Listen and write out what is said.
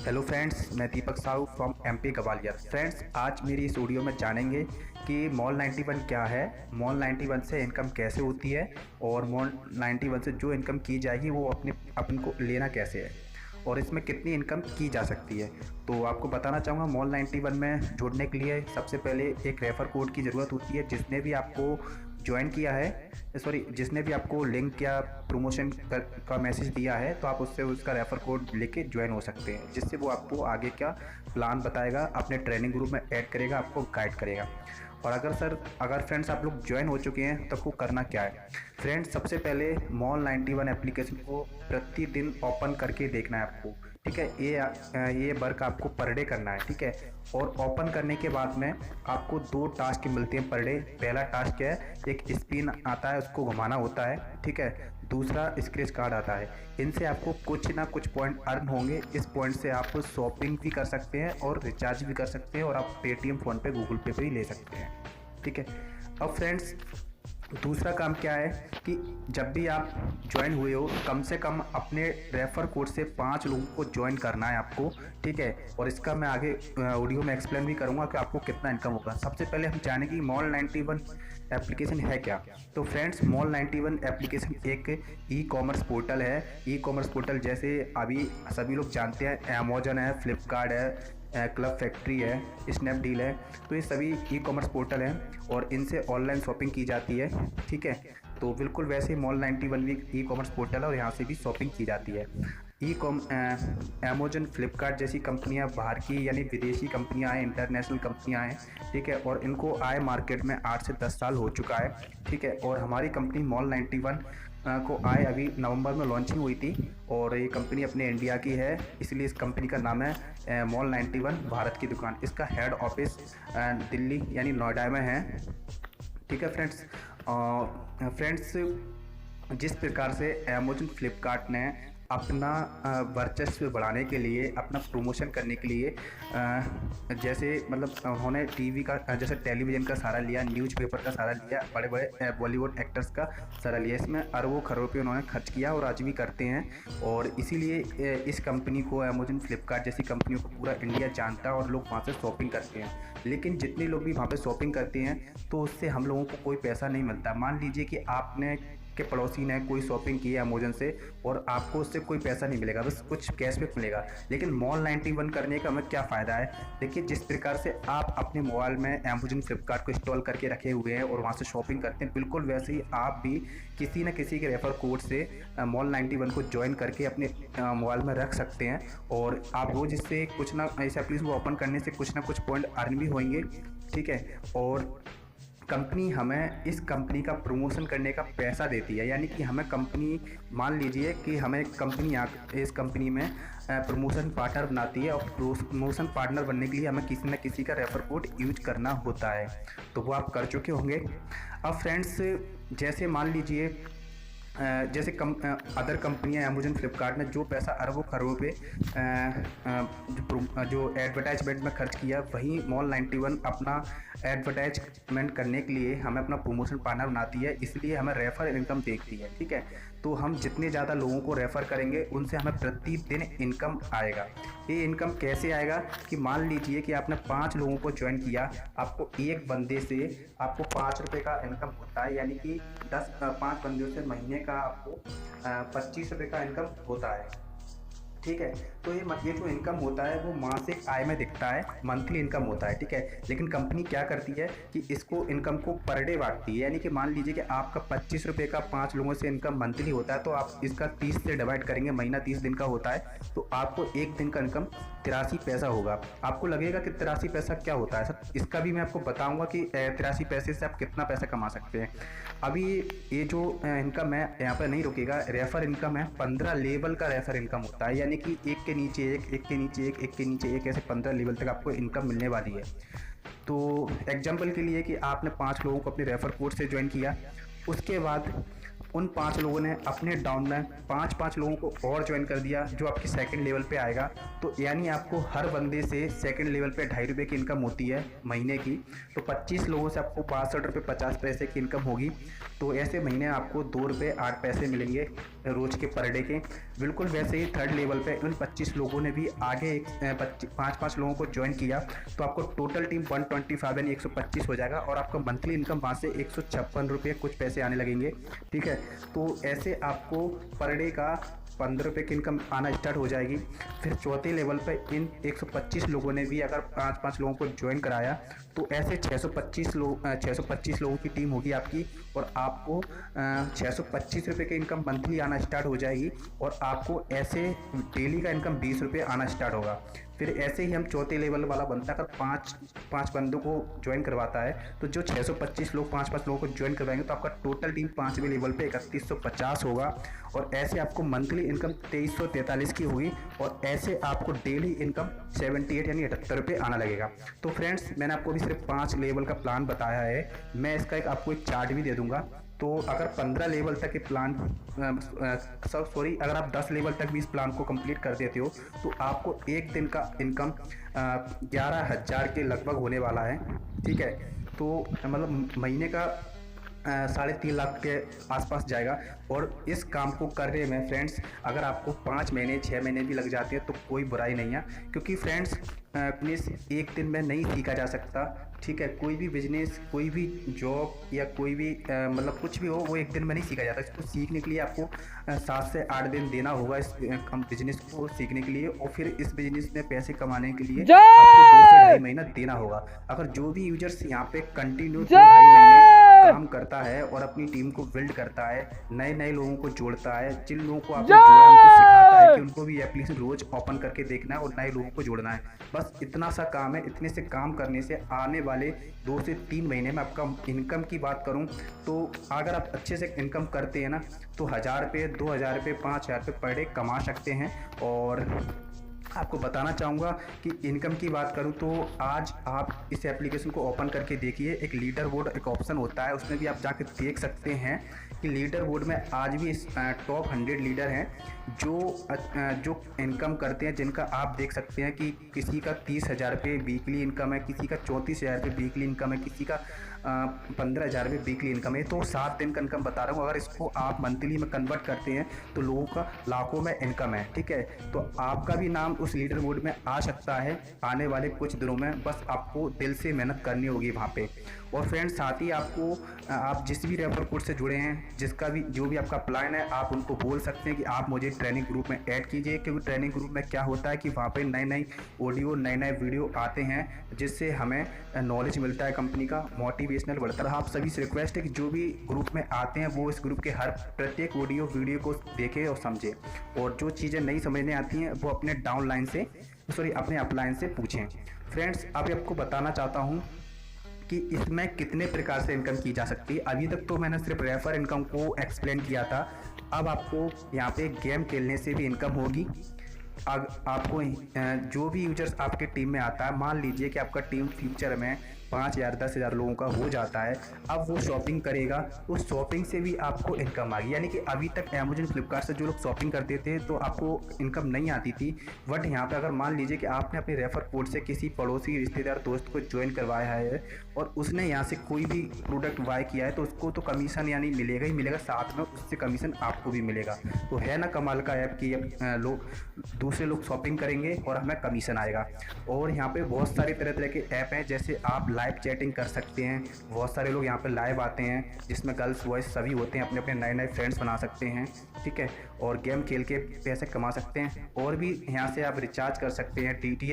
Hello friends, मैं Deepak Sahu from MP Gwalior. Friends, आज मेरी इस वीडियो में जानेंगे कि मॉल 91 क्या है, मॉल 91 से इनकम कैसे होती है और मॉल 91 से जो इनकम की जाएगी वो अपन को लेना कैसे है और इसमें कितनी इनकम की जा सकती है। तो आपको बताना चाहूँगा, मॉल 91 में जुड़ने के लिए सबसे पहले एक रेफ़र कोड की ज़रूरत होती है। जिसने भी आपको ज्वाइन किया है, जिसने भी आपको लिंक या प्रमोशन का मैसेज दिया है, तो आप उससे उसका रेफ़र कोड लेके ज्वाइन हो सकते हैं, जिससे वो आपको आगे क्या प्लान बताएगा, अपने ट्रेनिंग ग्रुप में ऐड करेगा, आपको गाइड करेगा। और अगर फ्रेंड्स आप लोग ज्वाइन हो चुके हैं तो आपको करना क्या है। फ्रेंड्स, सबसे पहले मॉल 91 एप्लीकेशन को प्रतिदिन ओपन करके देखना है आपको, ठीक है। ये वर्क आपको पर डे करना है, ठीक है। और ओपन करने के बाद में आपको 2 टास्क मिलते हैं पर डे। पहला टास्क है, एक स्पिन आता है, उसको घुमाना होता है, ठीक है। दूसरा स्क्रैच कार्ड आता है। इनसे आपको कुछ ना कुछ पॉइंट अर्न होंगे। इस पॉइंट से आप शॉपिंग भी कर सकते हैं और रिचार्ज भी कर सकते हैं और आप पेटीएम, फ़ोनपे, गूगल पे भी ले सकते हैं, ठीक है। अब फ्रेंड्स, दूसरा काम क्या है कि जब भी आप ज्वाइन हुए हो, कम से कम अपने रेफ़र कोड से 5 लोगों को ज्वाइन करना है आपको, ठीक है। और इसका मैं आगे ऑडियो में एक्सप्लेन भी करूँगा कि आपको कितना इनकम होगा। सबसे पहले हम जानें कि मॉल 91 एप्लीकेशन है क्या। तो फ्रेंड्स, मॉल 91 एप्लीकेशन एक ई कॉमर्स पोर्टल है। ई कॉमर्स पोर्टल जैसे अभी सभी लोग जानते हैं, अमेज़न है, फ्लिपकार्ट है, क्लब फैक्ट्री है, स्नैपडील है। तो ये सभी ई कॉमर्स पोर्टल हैं और इनसे ऑनलाइन शॉपिंग की जाती है, ठीक है। तो बिल्कुल वैसे ही मॉल 91 भी ई कॉमर्स पोर्टल है और यहाँ से भी शॉपिंग की जाती है। अमेज़न, फ्लिपकार्ट जैसी कंपनियां बाहर की यानी विदेशी कंपनियां हैं, इंटरनेशनल कंपनियां हैं, ठीक है। और इनको आए मार्केट में 8 से 10 साल हो चुका है, ठीक है। और हमारी कंपनी मॉल 91 को आए अभी नवंबर में लॉन्चिंग हुई थी और ये कंपनी अपने इंडिया की है, इसलिए इस कंपनी का नाम है मॉल 91 भारत की दुकान। इसका हेड ऑफिस दिल्ली यानी नोएडा में है, ठीक है फ्रेंड्स। फ्रेंड्स, जिस प्रकार से अमेज़न, फ्लिपकार्ट ने अपना वर्चस्व बढ़ाने के लिए, अपना प्रमोशन करने के लिए जैसे मतलब उन्होंने टीवी का जैसे टेलीविज़न का सहारा लिया, न्यूज़पेपर का सहारा लिया, बड़े बड़े बॉलीवुड एक्टर्स का सहारा लिया, इसमें अरबों खरबों रुपये उन्होंने खर्च किया और आज भी करते हैं। और इसीलिए इस कंपनी को, अमेज़न, फ्लिपकार्ट जैसी कंपनियों को पूरा इंडिया जानता है और लोग वहाँ से शॉपिंग करते हैं। लेकिन जितने लोग भी वहाँ पे शॉपिंग करते हैं तो उससे हम लोगों को कोई पैसा नहीं मिलता। मान लीजिए कि आपने के पड़ोसी ने कोई शॉपिंग की है अमेज़न से और आपको उससे कोई पैसा नहीं मिलेगा, बस कुछ कैशबैक मिलेगा। लेकिन मॉल 91 करने का हमें क्या फ़ायदा है। देखिए, जिस प्रकार से आप अपने मोबाइल में अमेज़न, फ्लिपकार्ट को इंस्टॉल करके रखे हुए हैं और वहाँ से शॉपिंग करते हैं, बिल्कुल वैसे ही आप भी किसी न किसी के रेफ़र कोड से मॉल 91 को ज्वाइन करके अपने मोबाइल में रख सकते हैं। और आप रोज़ इससे कुछ ना, इस एप्लीकेशन को ओपन करने से कुछ ना कुछ पॉइंट अर्न भी होंगे, ठीक है। और कंपनी हमें इस कंपनी का प्रमोशन करने का पैसा देती है, यानी कि हमें कंपनी, मान लीजिए कि हमें कंपनी इस कंपनी में प्रमोशन पार्टनर बनाती है और प्रमोशन पार्टनर बनने के लिए हमें किसी न किसी का रेफ़र कोड यूज करना होता है, तो वो आप कर चुके होंगे। अब फ्रेंड्स, जैसे मान लीजिए जैसे अदर कंपनियां, अमेज़न, फ्लिपकार्ट ने जो पैसा अरबों खरबों पे जो एडवर्टाइजमेंट में खर्च किया, वहीं मॉल 91 अपना एडवर्टाइजमेंट करने के लिए हमें अपना प्रमोशन पार्टनर बनाती है, इसलिए हमें रेफ़र इनकम देखती है, ठीक है। तो हम जितने ज़्यादा लोगों को रेफ़र करेंगे उनसे हमें प्रतिदिन इनकम आएगा। ये इनकम कैसे आएगा कि मान लीजिए कि आपने 5 लोगों को ज्वाइन किया, आपको एक बंदे से आपको 5 रुपये का इनकम होता है, यानी कि 5 बंदों से महीने का आपको 25 रुपये का इनकम होता है, ठीक है। तो ये जो इनकम होता है वो मासिक आय में दिखता है, मंथली इनकम होता है, ठीक है। लेकिन कंपनी क्या करती है कि इसको इनकम को पर डे बांटती है, यानी कि मान लीजिए कि आपका 25 रुपये का 5 लोगों से इनकम मंथली होता है, तो आप इसका 30 से डिवाइड करेंगे, महीना 30 दिन का होता है, तो आपको एक दिन का इनकम 83 पैसा होगा। आपको लगेगा कि 83 पैसा क्या होता है सर, इसका भी मैं आपको बताऊँगा कि 83 पैसे से आप कितना पैसा कमा सकते हैं। अभी ये जो इनकम है यहाँ पर नहीं रुकेगा, रेफ़र इनकम है, 15 लेवल का रेफ़र इनकम होता है, यानी कि एक के नीचे एक, एक के नीचे एक, एक के नीचे एक, ऐसे 15 लेवल तक आपको इनकम मिलने वाली है। तो एग्जांपल के लिए कि आपने 5 लोगों को अपने रेफ़र कोड से ज्वाइन किया, उसके बाद उन 5 लोगों ने अपने डाउन में 5-5 लोगों को और ज्वाइन कर दिया जो आपकी सेकंड लेवल पे आएगा। तो यानी आपको हर बंदे से सेकंड लेवल पे ₹2.5 की इनकम होती है महीने की। तो 25 लोगों से आपको ₹62.50 की इनकम होगी। तो ऐसे महीने आपको ₹2.08 मिलेंगे रोज़ के पर डे के। बिल्कुल वैसे ही थर्ड लेवल पे उन 25 लोगों ने भी आगे 5-5 लोगों को ज्वाइन किया, तो आपको टोटल टीम 125 यानी 125 हो जाएगा और आपका मंथली इनकम वहाँ से ₹156 कुछ पैसे आने लगेंगे। ठीक है, तो ऐसे आपको पर डे का ₹15 की इनकम आना स्टार्ट हो जाएगी। फिर चौथे लेवल पे इन 125 लोगों ने भी अगर 5-5 लोगों को ज्वाइन कराया, तो ऐसे 625 लोगों की टीम होगी आपकी और आपको ₹625 की इनकम मंथली आना स्टार्ट हो जाएगी और आपको ऐसे डेली का इनकम ₹20 आना स्टार्ट होगा। फिर ऐसे ही हम चौथे लेवल वाला बनता है, अगर 5 बंदों को ज्वाइन करवाता है, तो जो 625 लोग 5-5 लोगों को ज्वाइन करवाएंगे, तो आपका टोटल टीम 5वें लेवल पे 3150 होगा और ऐसे आपको मंथली इनकम 2343 की होगी और ऐसे आपको डेली इनकम 78 यानी ₹78 आना लगेगा। तो फ्रेंड्स, मैंने आपको अभी सिर्फ 5 लेवल का प्लान बताया है। मैं इसका आपको एक चार्ट भी दे दूंगा। तो अगर 15 लेवल तक के प्लान अगर आप 10 लेवल तक भी इस प्लान को कंप्लीट कर देते हो, तो आपको एक दिन का इनकम 11,000 के लगभग होने वाला है। ठीक है, तो मतलब महीने का 3.5 लाख के आसपास जाएगा। और इस काम को करने में फ्रेंड्स, अगर आपको 5 महीने 6 महीने भी लग जाते हैं तो कोई बुराई नहीं है, क्योंकि फ्रेंड्स बिजनेस एक दिन में नहीं सीखा जा सकता। ठीक है, कोई भी बिजनेस, कोई भी जॉब या कोई भी मतलब कुछ भी हो, वो एक दिन में नहीं सीखा जाता। इसको सीखने के लिए आपको 7 से 8 दिन देना होगा इस बिजनेस को सीखने के लिए, और फिर इस बिजनेस में पैसे कमाने के लिए आपको 2 से ढाई महीना देना होगा। अगर जो भी यूजर्स यहाँ पे कंटिन्यू 2-2.5 महीने काम करता है और अपनी टीम को बिल्ड करता है, नए लोगों को जोड़ता है, जिन लोगों को आपने जोड़ा उनको सिखाता है कि उनको भी एप्लीकेशन रोज ओपन करके देखना है और नए लोगों को जोड़ना है, बस इतना सा काम है। इतने से काम करने से आने वाले 2 से 3 महीने में आपका इनकम की बात करूं तो अगर आप अच्छे से इनकम करते हैं ना, तो ₹1000, ₹2000, ₹5000 पर डे कमा सकते हैं। और आपको बताना चाहूँगा कि इनकम की बात करूँ तो आज आप इस एप्लीकेशन को ओपन करके देखिए, एक लीडर बोर्ड एक ऑप्शन होता है, उसमें भी आप जाकर देख सकते हैं कि लीडर बोर्ड में आज भी टॉप 100 लीडर हैं जो इनकम करते हैं, जिनका आप देख सकते हैं कि किसी का ₹30,000 वीकली इनकम है, किसी का ₹34,000 वीकली इनकम है, किसी का ₹15,000 वीकली इनकम है। तो 7 दिन का इनकम बता रहा हूँ, अगर इसको आप मंथली में कन्वर्ट करते हैं तो लोगों का लाखों में इनकम है। ठीक है, तो आपका भी नाम उस लीडर बोर्ड में आ सकता है आने वाले कुछ दिनों में, बस आपको दिल से मेहनत करनी होगी वहाँ पे। और फ्रेंड्स, साथ ही आपको आप जिस भी रेफर कोड से जुड़े हैं, जिसका भी जो भी आपका प्लान है, आप उनको बोल सकते हैं कि आप मुझे ट्रेनिंग ग्रुप में ऐड कीजिए, क्योंकि ट्रेनिंग ग्रुप में क्या होता है कि वहाँ पे नए ऑडियो नए वीडियो आते हैं, जिससे हमें नॉलेज मिलता है कंपनी का, मोटिवेशनल बढ़ता है। आप सभी से रिक्वेस्ट है कि जो भी ग्रुप में आते हैं वो इस ग्रुप के हर प्रत्येक ऑडियो वीडियो को देखें और समझें, और जो चीज़ें नहीं समझने आती हैं वो अपने अपने अपलाइन से पूछें। फ्रेंड्स, अभी आपको बताना चाहता हूँ कि इसमें कितने प्रकार से इनकम की जा सकती है। अभी तक तो मैंने सिर्फ रेफर इनकम को एक्सप्लेन किया था, अब आपको यहाँ पे गेम खेलने से भी इनकम होगी। आपको जो भी यूजर्स आपके टीम में आता है, मान लीजिए कि आपका टीम फ्यूचर में 5,000 10,000 लोगों का हो जाता है, अब वो शॉपिंग करेगा, उस शॉपिंग से भी आपको इनकम आ गई। यानी कि अभी तक अमेजन फ्लिपकार्ट से जो लोग शॉपिंग करते थे तो आपको इनकम नहीं आती थी, बट यहाँ पे अगर मान लीजिए कि आपने अपने रेफर कोड से किसी पड़ोसी रिश्तेदार दोस्त को ज्वाइन करवाया है और उसने यहाँ से कोई भी प्रोडक्ट बाय किया है, तो उसको तो कमीशन यानी मिलेगा ही मिलेगा, साथ में उससे कमीशन आपको भी मिलेगा। तो है ना कमाल का ऐप कि लोग दूसरे लोग शॉपिंग करेंगे और हमें कमीशन आएगा। और यहाँ पे बहुत सारे तरह के ऐप हैं, जैसे आप लाइव चैटिंग कर सकते हैं, बहुत सारे लोग यहाँ पे लाइव आते हैं जिसमें गर्ल्स बॉयज़ सभी होते हैं, अपने अपने नए फ्रेंड्स बना सकते हैं। ठीक है, और गेम खेल के पैसे कमा सकते हैं। और भी यहाँ से आप रिचार्ज कर सकते हैं, DTH